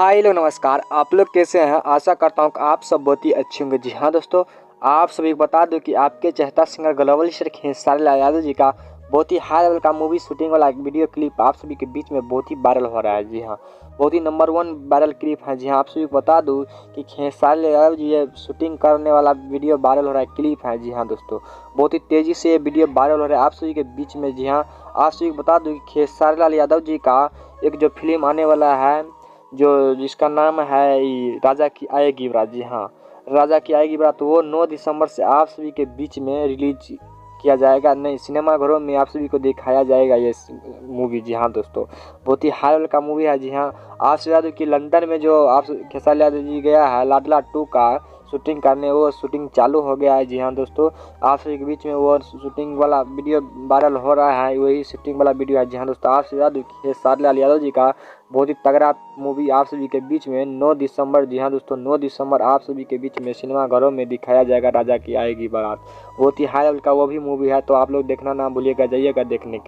Hi hello नमस्कार। आप लोग कैसे हैं? आशा करता हूँ कि आप सब बहुत ही अच्छे होंगे। जी हाँ दोस्तों, आप सभी को बता दूं कि आपके चहेता singer global star Khesari Lal Yadav ji का बहुत ही हाई लेवल का मूवी शूटिंग वाला एक वीडियो क्लिप आप सभी के बीच में बहुत ही वायरल हो रहा है। जी हाँ, बहुत ही नंबर 1 वायरल क्लिप है। जी हाँ, आप सभी को बता दूं कि खेसारी लाल यादव जी ये शूटिंग करने वाला वीडियो वायरल हो रहा है, क्लिप है। जी हाँ दोस्तों, बहुत ही तेज़ी से ये वीडियो वायरल हो रहा है आप सभी के बीच में। जी हाँ, आप सभी को बता दूँ कि खेसारी लाल यादव जी का एक जो फिल्म आने वाला है, जो जिसका नाम है राजा की आएगी बारात। जी हाँ, राजा की आएगी बारात, वो 9 दिसंबर से आप सभी के बीच में रिलीज किया जाएगा। नहीं, सिनेमाघरों में आप सभी को दिखाया जाएगा ये मूवी। जी हाँ दोस्तों, बहुत ही हाई लेवल का मूवी है। जी हाँ, आप सभी याद कि लंदन में जो आप खेसारी यादव जी गया है लाडला 2 का शूटिंग करने, वो शूटिंग चालू हो गया है। जी हाँ दोस्तों, आप सभी के बीच में वो शूटिंग वाला वीडियो वायरल हो रहा है, वही शूटिंग वाला वीडियो है। जी हाँ दोस्तों, आप सभी याद खेसारी लाल यादव जी का बहुत ही तगड़ा मूवी आप सभी के बीच में 9 दिसंबर। जी हाँ दोस्तों, 9 दिसंबर आप सभी के बीच में सिनेमाघरों में दिखाया जाएगा राजा की आएगी बारात। बहुत ही हाई लेवल का वो भी मूवी है, तो आप लोग देखना ना भूलिएगा, जाइएगा देखने के।